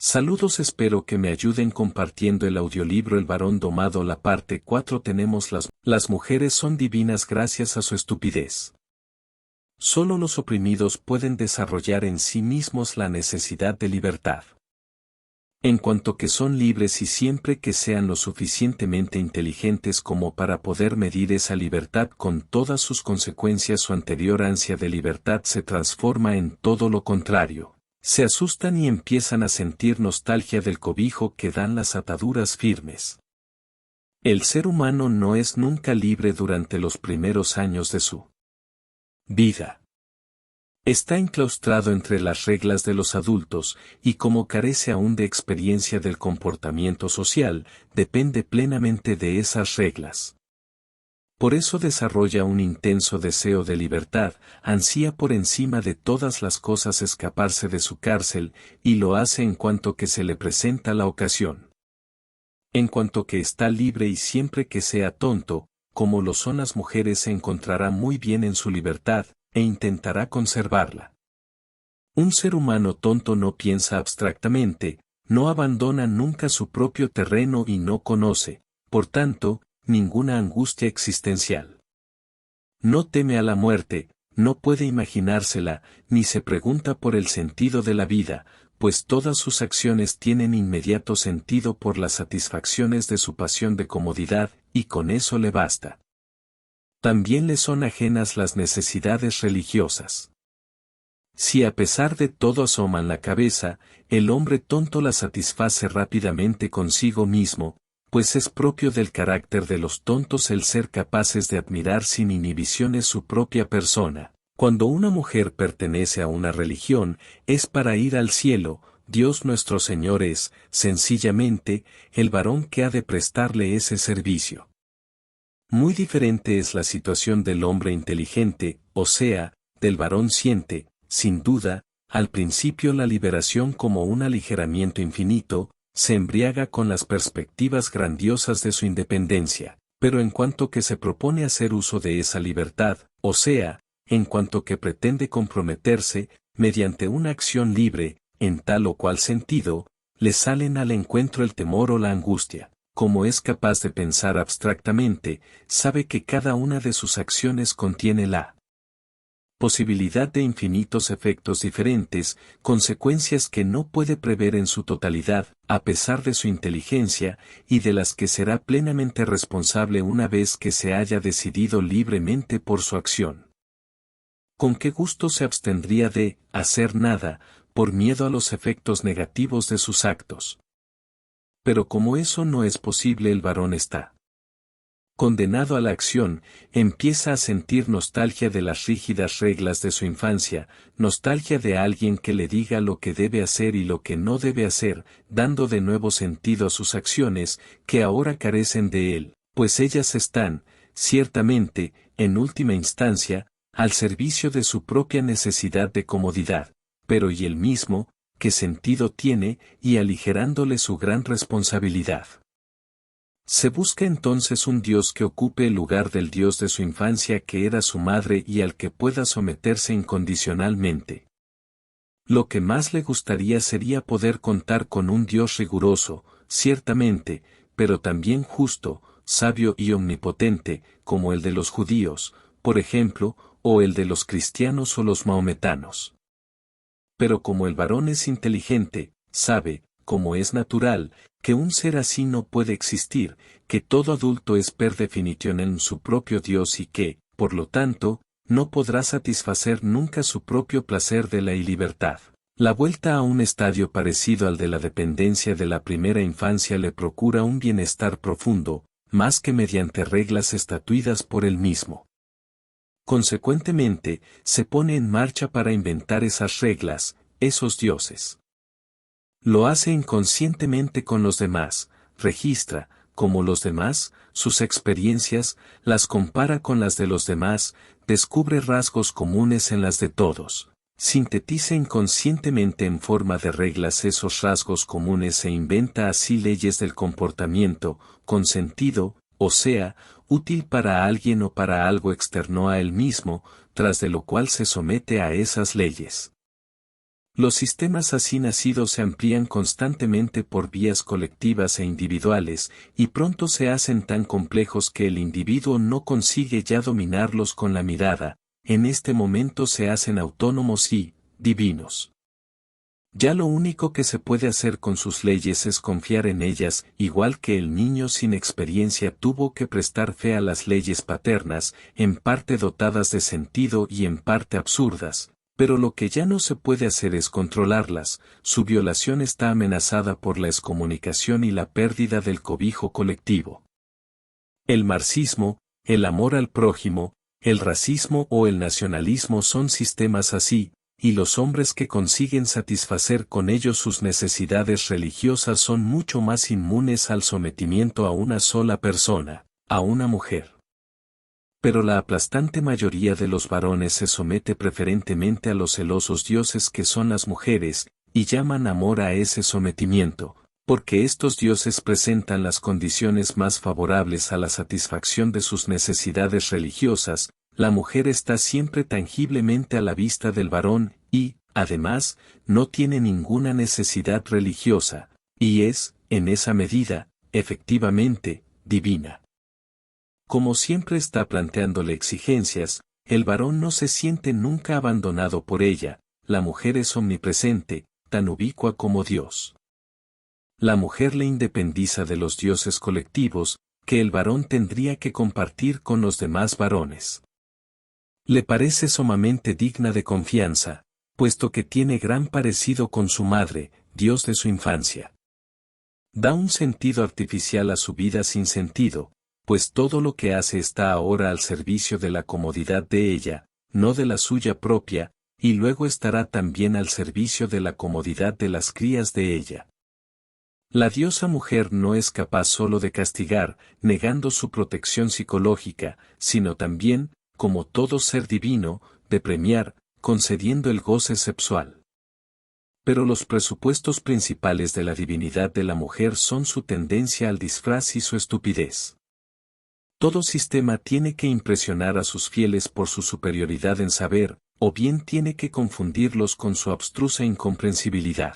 Saludos, espero que me ayuden compartiendo el audiolibro El varón domado. La parte 4 tenemos las mujeres son divinas gracias a su estupidez. Solo los oprimidos pueden desarrollar en sí mismos la necesidad de libertad. En cuanto que son libres y siempre que sean lo suficientemente inteligentes como para poder medir esa libertad con todas sus consecuencias, su anterior ansia de libertad se transforma en todo lo contrario. Se asustan y empiezan a sentir nostalgia del cobijo que dan las ataduras firmes. El ser humano no es nunca libre durante los primeros años de su vida. Está enclaustrado entre las reglas de los adultos, y como carece aún de experiencia del comportamiento social, depende plenamente de esas reglas. Por eso desarrolla un intenso deseo de libertad, ansía por encima de todas las cosas escaparse de su cárcel, y lo hace en cuanto que se le presenta la ocasión. En cuanto que está libre y siempre que sea tonto, como lo son las mujeres, se encontrará muy bien en su libertad, e intentará conservarla. Un ser humano tonto no piensa abstractamente, no abandona nunca su propio terreno y no conoce, por tanto, ninguna angustia existencial. No teme a la muerte, no puede imaginársela, ni se pregunta por el sentido de la vida, pues todas sus acciones tienen inmediato sentido por las satisfacciones de su pasión de comodidad, y con eso le basta. También le son ajenas las necesidades religiosas. Si a pesar de todo asoman la cabeza, el hombre tonto la satisface rápidamente consigo mismo, pues es propio del carácter de los tontos el ser capaces de admirar sin inhibiciones su propia persona. Cuando una mujer pertenece a una religión, es para ir al cielo. Dios nuestro Señor es, sencillamente, el varón que ha de prestarle ese servicio. Muy diferente es la situación del hombre inteligente, o sea, del varón ciente, sin duda, al principio la liberación como un aligeramiento infinito, se embriaga con las perspectivas grandiosas de su independencia, pero en cuanto que se propone hacer uso de esa libertad, o sea, en cuanto que pretende comprometerse, mediante una acción libre, en tal o cual sentido, le salen al encuentro el temor o la angustia. Como es capaz de pensar abstractamente, sabe que cada una de sus acciones contiene la posibilidad de infinitos efectos diferentes, consecuencias que no puede prever en su totalidad, a pesar de su inteligencia, y de las que será plenamente responsable una vez que se haya decidido libremente por su acción. ¿Con qué gusto se abstendría de hacer nada, por miedo a los efectos negativos de sus actos? Pero como eso no es posible, el varón está condenado a la acción, empieza a sentir nostalgia de las rígidas reglas de su infancia, nostalgia de alguien que le diga lo que debe hacer y lo que no debe hacer, dando de nuevo sentido a sus acciones, que ahora carecen de él, pues ellas están, ciertamente, en última instancia, al servicio de su propia necesidad de comodidad, pero ¿y él mismo, qué sentido tiene, y aligerándole su gran responsabilidad? Se busca entonces un Dios que ocupe el lugar del Dios de su infancia, que era su madre, y al que pueda someterse incondicionalmente. Lo que más le gustaría sería poder contar con un Dios riguroso, ciertamente, pero también justo, sabio y omnipotente, como el de los judíos, por ejemplo, o el de los cristianos o los maometanos. Pero como el varón es inteligente, sabe, como es natural, que un ser así no puede existir, que todo adulto es per definición en su propio Dios y que, por lo tanto, no podrá satisfacer nunca su propio placer de la libertad. La vuelta a un estadio parecido al de la dependencia de la primera infancia le procura un bienestar profundo, más que mediante reglas estatuidas por él mismo. Consecuentemente, se pone en marcha para inventar esas reglas, esos dioses. Lo hace inconscientemente con los demás, registra, como los demás, sus experiencias, las compara con las de los demás, descubre rasgos comunes en las de todos, sintetiza inconscientemente en forma de reglas esos rasgos comunes e inventa así leyes del comportamiento, con sentido, o sea, útil para alguien o para algo externo a él mismo, tras de lo cual se somete a esas leyes. Los sistemas así nacidos se amplían constantemente por vías colectivas e individuales, y pronto se hacen tan complejos que el individuo no consigue ya dominarlos con la mirada, en este momento se hacen autónomos y divinos. Ya lo único que se puede hacer con sus leyes es confiar en ellas, igual que el niño sin experiencia tuvo que prestar fe a las leyes paternas, en parte dotadas de sentido y en parte absurdas. Pero lo que ya no se puede hacer es controlarlas, su violación está amenazada por la excomunicación y la pérdida del cobijo colectivo. El marxismo, el amor al prójimo, el racismo o el nacionalismo son sistemas así, y los hombres que consiguen satisfacer con ellos sus necesidades religiosas son mucho más inmunes al sometimiento a una sola persona, a una mujer. Pero la aplastante mayoría de los varones se somete preferentemente a los celosos dioses que son las mujeres, y llaman amor a ese sometimiento, porque estos dioses presentan las condiciones más favorables a la satisfacción de sus necesidades religiosas. La mujer está siempre tangiblemente a la vista del varón, y, además, no tiene ninguna necesidad religiosa, y es, en esa medida, efectivamente, divina. Como siempre está planteándole exigencias, el varón no se siente nunca abandonado por ella, la mujer es omnipresente, tan ubicua como Dios. La mujer le independiza de los dioses colectivos, que el varón tendría que compartir con los demás varones. Le parece sumamente digna de confianza, puesto que tiene gran parecido con su madre, Dios de su infancia. Da un sentido artificial a su vida sin sentido, pues todo lo que hace está ahora al servicio de la comodidad de ella, no de la suya propia, y luego estará también al servicio de la comodidad de las crías de ella. La diosa mujer no es capaz solo de castigar, negando su protección psicológica, sino también, como todo ser divino, de premiar, concediendo el goce sexual. Pero los presupuestos principales de la divinidad de la mujer son su tendencia al disfraz y su estupidez. Todo sistema tiene que impresionar a sus fieles por su superioridad en saber, o bien tiene que confundirlos con su abstrusa incomprensibilidad.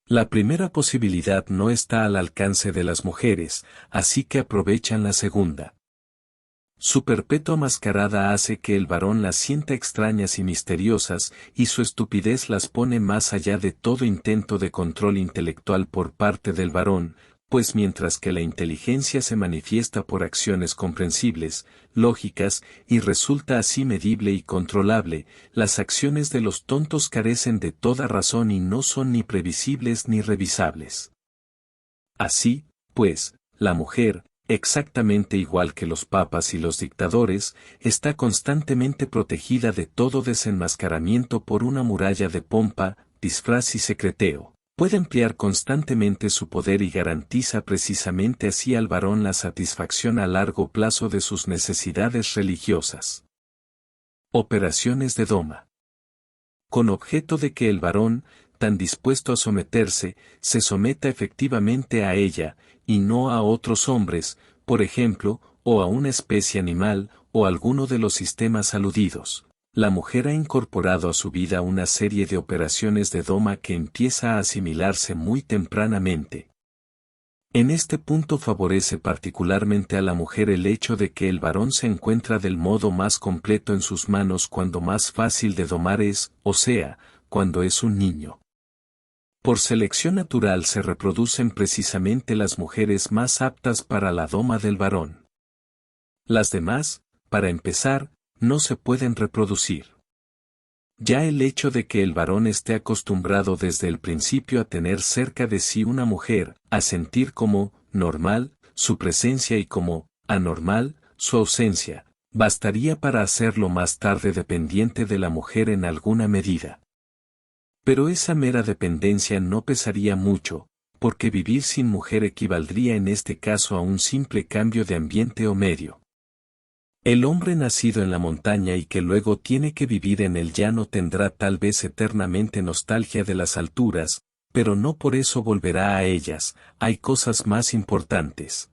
La primera posibilidad no está al alcance de las mujeres, así que aprovechan la segunda. Su perpetua mascarada hace que el varón las sienta extrañas y misteriosas, y su estupidez las pone más allá de todo intento de control intelectual por parte del varón, pues mientras que la inteligencia se manifiesta por acciones comprensibles, lógicas, y resulta así medible y controlable, las acciones de los tontos carecen de toda razón y no son ni previsibles ni revisables. Así, pues, la mujer, exactamente igual que los papas y los dictadores, está constantemente protegida de todo desenmascaramiento por una muralla de pompa, disfraz y secreteo. Puede emplear constantemente su poder y garantiza precisamente así al varón la satisfacción a largo plazo de sus necesidades religiosas. Operaciones de doma. Con objeto de que el varón, tan dispuesto a someterse, se someta efectivamente a ella, y no a otros hombres, por ejemplo, o a una especie animal, o alguno de los sistemas aludidos. La mujer ha incorporado a su vida una serie de operaciones de doma que empieza a asimilarse muy tempranamente. En este punto favorece particularmente a la mujer el hecho de que el varón se encuentra del modo más completo en sus manos cuando más fácil de domar es, o sea, cuando es un niño. Por selección natural se reproducen precisamente las mujeres más aptas para la doma del varón. Las demás, para empezar, no se pueden reproducir. Ya el hecho de que el varón esté acostumbrado desde el principio a tener cerca de sí una mujer, a sentir como normal su presencia y como anormal su ausencia, bastaría para hacerlo más tarde dependiente de la mujer en alguna medida. Pero esa mera dependencia no pesaría mucho, porque vivir sin mujer equivaldría en este caso a un simple cambio de ambiente o medio. El hombre nacido en la montaña y que luego tiene que vivir en el llano tendrá tal vez eternamente nostalgia de las alturas, pero no por eso volverá a ellas, hay cosas más importantes.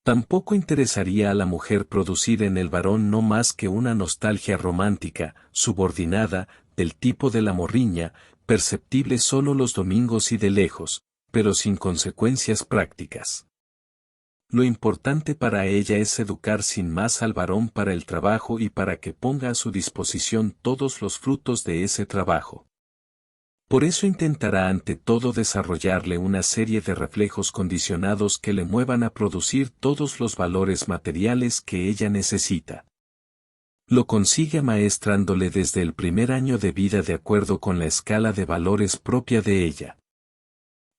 Tampoco interesaría a la mujer producir en el varón no más que una nostalgia romántica, subordinada, del tipo de la morriña, perceptible solo los domingos y de lejos, pero sin consecuencias prácticas. Lo importante para ella es educar sin más al varón para el trabajo y para que ponga a su disposición todos los frutos de ese trabajo. Por eso intentará ante todo desarrollarle una serie de reflejos condicionados que le muevan a producir todos los valores materiales que ella necesita. Lo consigue amaestrándole desde el primer año de vida de acuerdo con la escala de valores propia de ella.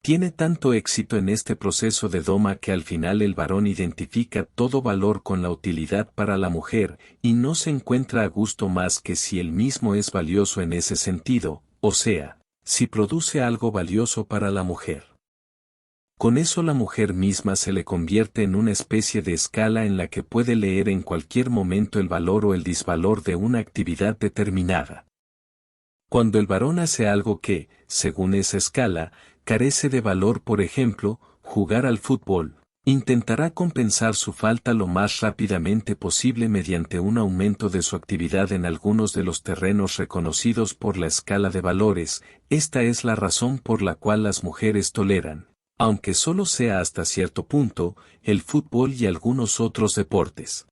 Tiene tanto éxito en este proceso de doma que al final el varón identifica todo valor con la utilidad para la mujer, y no se encuentra a gusto más que si él mismo es valioso en ese sentido, o sea, si produce algo valioso para la mujer. Con eso la mujer misma se le convierte en una especie de escala en la que puede leer en cualquier momento el valor o el disvalor de una actividad determinada. Cuando el varón hace algo que, según esa escala, carece de valor, por ejemplo, jugar al fútbol, intentará compensar su falta lo más rápidamente posible mediante un aumento de su actividad en algunos de los terrenos reconocidos por la escala de valores. Esta es la razón por la cual las mujeres toleran, aunque solo sea hasta cierto punto, el fútbol y algunos otros deportes.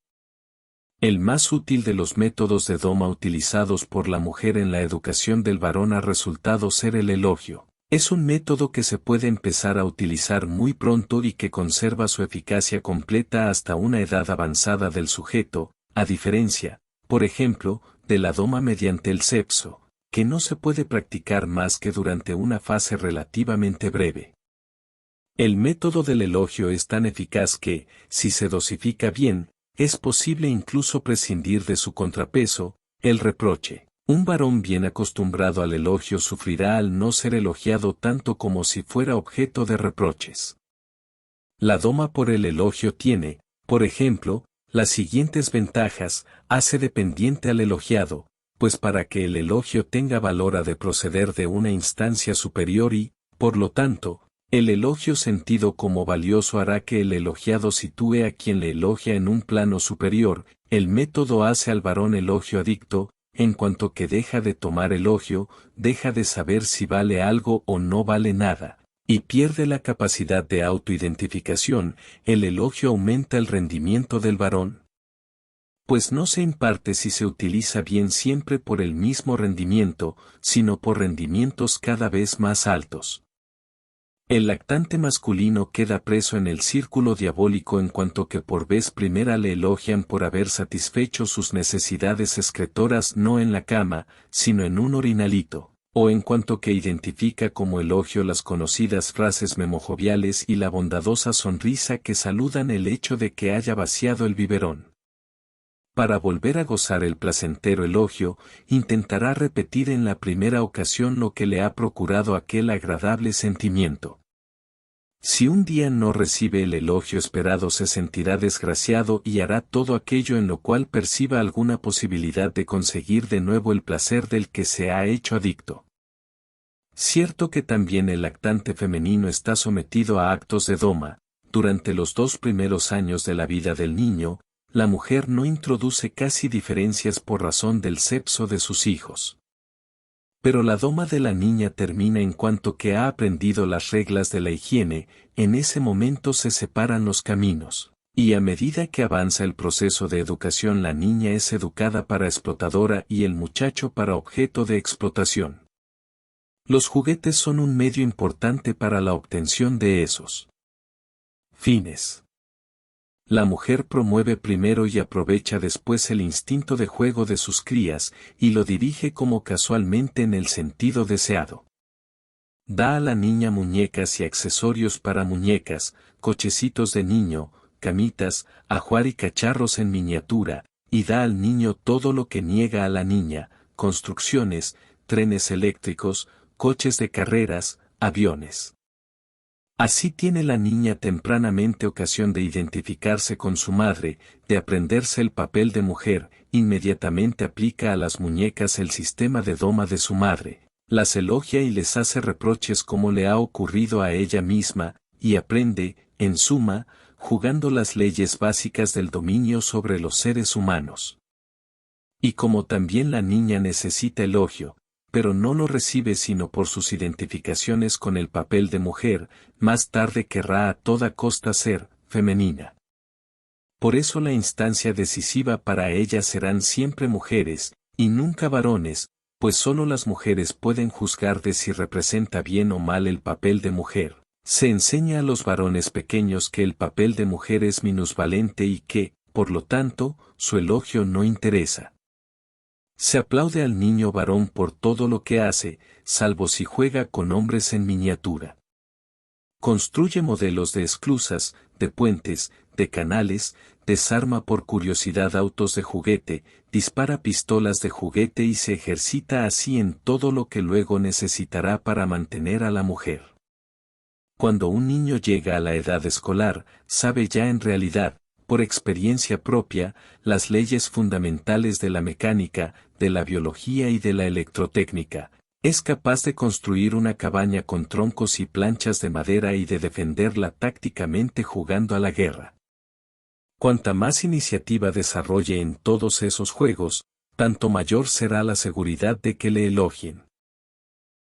El más útil de los métodos de doma utilizados por la mujer en la educación del varón ha resultado ser el elogio. Es un método que se puede empezar a utilizar muy pronto y que conserva su eficacia completa hasta una edad avanzada del sujeto, a diferencia, por ejemplo, de la doma mediante el sexo, que no se puede practicar más que durante una fase relativamente breve. El método del elogio es tan eficaz que, si se dosifica bien, es posible incluso prescindir de su contrapeso, el reproche. Un varón bien acostumbrado al elogio sufrirá al no ser elogiado tanto como si fuera objeto de reproches. La doma por el elogio tiene, por ejemplo, las siguientes ventajas: hace dependiente al elogiado, pues para que el elogio tenga valor ha de proceder de una instancia superior y, por lo tanto, el elogio sentido como valioso hará que el elogiado sitúe a quien le elogia en un plano superior. El método hace al varón elogio adicto. En cuanto que deja de tomar elogio, deja de saber si vale algo o no vale nada, y pierde la capacidad de autoidentificación. El elogio aumenta el rendimiento del varón, pues no se imparte si se utiliza bien siempre por el mismo rendimiento, sino por rendimientos cada vez más altos. El lactante masculino queda preso en el círculo diabólico en cuanto que por vez primera le elogian por haber satisfecho sus necesidades excretoras no en la cama, sino en un orinalito, o en cuanto que identifica como elogio las conocidas frases memojoviales y la bondadosa sonrisa que saludan el hecho de que haya vaciado el biberón. Para volver a gozar el placentero elogio, intentará repetir en la primera ocasión lo que le ha procurado aquel agradable sentimiento. Si un día no recibe el elogio esperado, se sentirá desgraciado y hará todo aquello en lo cual perciba alguna posibilidad de conseguir de nuevo el placer del que se ha hecho adicto. Cierto que también el lactante femenino está sometido a actos de doma. Durante los 2 primeros años de la vida del niño, la mujer no introduce casi diferencias por razón del sexo de sus hijos. Pero la doma de la niña termina en cuanto que ha aprendido las reglas de la higiene. En ese momento se separan los caminos, y a medida que avanza el proceso de educación la niña es educada para explotadora y el muchacho para objeto de explotación. Los juguetes son un medio importante para la obtención de esos fines. La mujer promueve primero y aprovecha después el instinto de juego de sus crías, y lo dirige como casualmente en el sentido deseado. Da a la niña muñecas y accesorios para muñecas, cochecitos de niño, camitas, ajuar y cacharros en miniatura, y da al niño todo lo que niega a la niña: construcciones, trenes eléctricos, coches de carreras, aviones. Así tiene la niña tempranamente ocasión de identificarse con su madre, de aprenderse el papel de mujer. Inmediatamente aplica a las muñecas el sistema de doma de su madre, las elogia y les hace reproches como le ha ocurrido a ella misma, y aprende, en suma, jugando las leyes básicas del dominio sobre los seres humanos. Y como también la niña necesita elogio, pero no lo recibe sino por sus identificaciones con el papel de mujer, más tarde querrá a toda costa ser femenina. Por eso la instancia decisiva para ella serán siempre mujeres, y nunca varones, pues solo las mujeres pueden juzgar de si representa bien o mal el papel de mujer. Se enseña a los varones pequeños que el papel de mujer es minusvalente y que, por lo tanto, su elogio no interesa. Se aplaude al niño varón por todo lo que hace, salvo si juega con hombres en miniatura. Construye modelos de esclusas, de puentes, de canales, desarma por curiosidad autos de juguete, dispara pistolas de juguete y se ejercita así en todo lo que luego necesitará para mantener a la mujer. Cuando un niño llega a la edad escolar, sabe ya en realidad, por experiencia propia, las leyes fundamentales de la mecánica, de la biología y de la electrotécnica. Es capaz de construir una cabaña con troncos y planchas de madera y de defenderla tácticamente jugando a la guerra. Cuanta más iniciativa desarrolle en todos esos juegos, tanto mayor será la seguridad de que le elogien.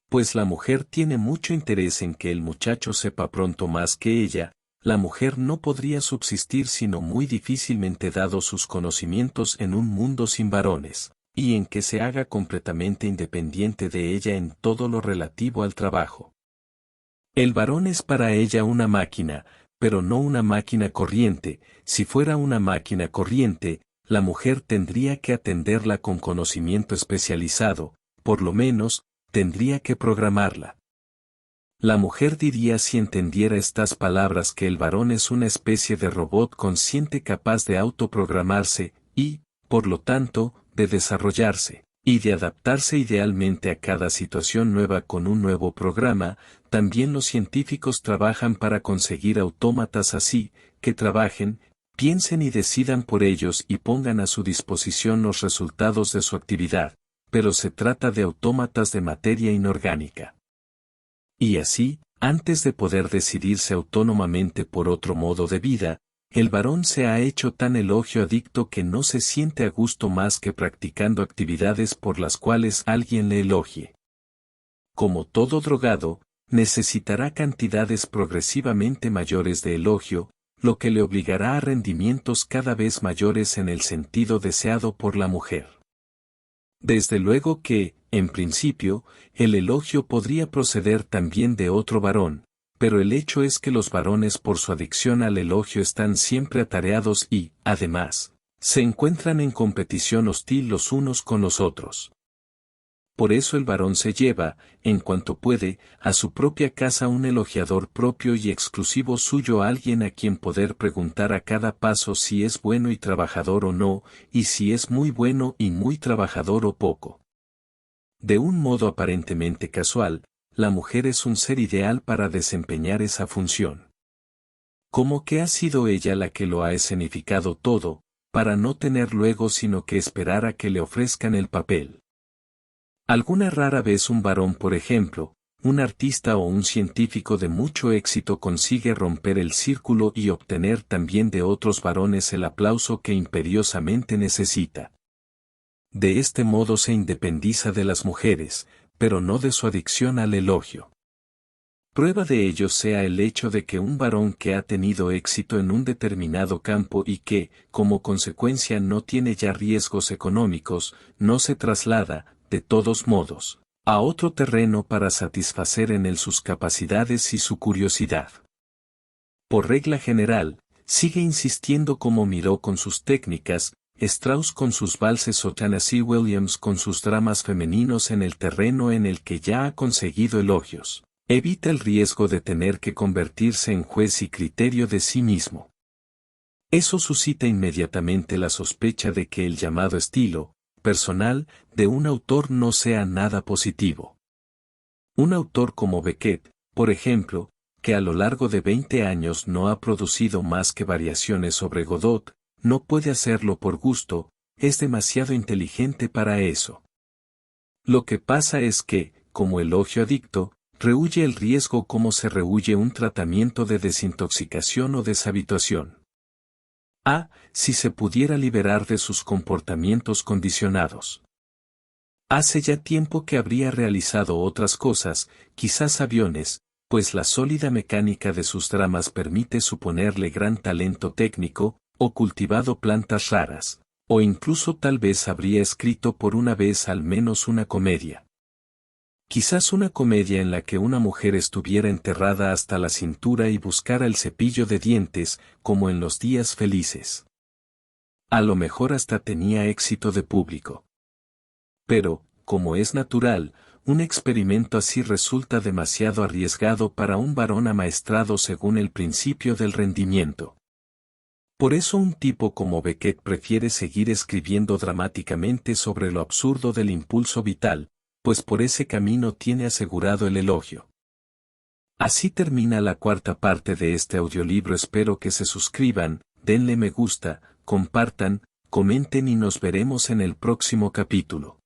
Pues la mujer tiene mucho interés en que el muchacho sepa pronto más que ella. La mujer no podría subsistir sino muy difícilmente dados sus conocimientos en un mundo sin varones, y en que se haga completamente independiente de ella en todo lo relativo al trabajo. El varón es para ella una máquina, pero no una máquina corriente. Si fuera una máquina corriente, la mujer tendría que atenderla con conocimiento especializado, por lo menos, tendría que programarla. La mujer diría si entendiera estas palabras que el varón es una especie de robot consciente capaz de autoprogramarse, y, por lo tanto, de desarrollarse, y de adaptarse idealmente a cada situación nueva con un nuevo programa. También los científicos trabajan para conseguir autómatas así, que trabajen, piensen y decidan por ellos y pongan a su disposición los resultados de su actividad, pero se trata de autómatas de materia inorgánica. Y así, antes de poder decidirse autónomamente por otro modo de vida, el varón se ha hecho tan elogio adicto que no se siente a gusto más que practicando actividades por las cuales alguien le elogie. Como todo drogado, necesitará cantidades progresivamente mayores de elogio, lo que le obligará a rendimientos cada vez mayores en el sentido deseado por la mujer. Desde luego que, en principio, el elogio podría proceder también de otro varón, pero el hecho es que los varones por su adicción al elogio están siempre atareados y, además, se encuentran en competición hostil los unos con los otros. Por eso el varón se lleva, en cuanto puede, a su propia casa un elogiador propio y exclusivo suyo, alguien a quien poder preguntar a cada paso si es bueno y trabajador o no, y si es muy bueno y muy trabajador o poco. De un modo aparentemente casual, la mujer es un ser ideal para desempeñar esa función. Como que ha sido ella la que lo ha escenificado todo, para no tener luego sino que esperar a que le ofrezcan el papel. Alguna rara vez un varón, por ejemplo, un artista o un científico de mucho éxito consigue romper el círculo y obtener también de otros varones el aplauso que imperiosamente necesita. De este modo se independiza de las mujeres, pero no de su adicción al elogio. Prueba de ello sea el hecho de que un varón que ha tenido éxito en un determinado campo y que, como consecuencia no tiene ya riesgos económicos, no se traslada, de todos modos, a otro terreno para satisfacer en él sus capacidades y su curiosidad. Por regla general, sigue insistiendo como Miró con sus técnicas, Strauss con sus valses o Tennessee Williams con sus dramas femeninos en el terreno en el que ya ha conseguido elogios. Evita el riesgo de tener que convertirse en juez y criterio de sí mismo. Eso suscita inmediatamente la sospecha de que el llamado estilo personal de un autor no sea nada positivo. Un autor como Beckett, por ejemplo, que a lo largo de 20 años no ha producido más que variaciones sobre Godot, no puede hacerlo por gusto, es demasiado inteligente para eso. Lo que pasa es que, como elogio adicto, rehúye el riesgo como se rehúye un tratamiento de desintoxicación o deshabituación. Si se pudiera liberar de sus comportamientos condicionados. Hace ya tiempo que habría realizado otras cosas, quizás aviones, pues la sólida mecánica de sus dramas permite suponerle gran talento técnico, o cultivado plantas raras, o incluso tal vez habría escrito por una vez al menos una comedia. Quizás una comedia en la que una mujer estuviera enterrada hasta la cintura y buscara el cepillo de dientes, como en Los días felices. A lo mejor hasta tenía éxito de público. Pero, como es natural, un experimento así resulta demasiado arriesgado para un varón amaestrado según el principio del rendimiento. Por eso un tipo como Beckett prefiere seguir escribiendo dramáticamente sobre lo absurdo del impulso vital, pues por ese camino tiene asegurado el elogio. Así termina la cuarta parte de este audiolibro. Espero que se suscriban, denle me gusta, compartan, comenten y nos veremos en el próximo capítulo.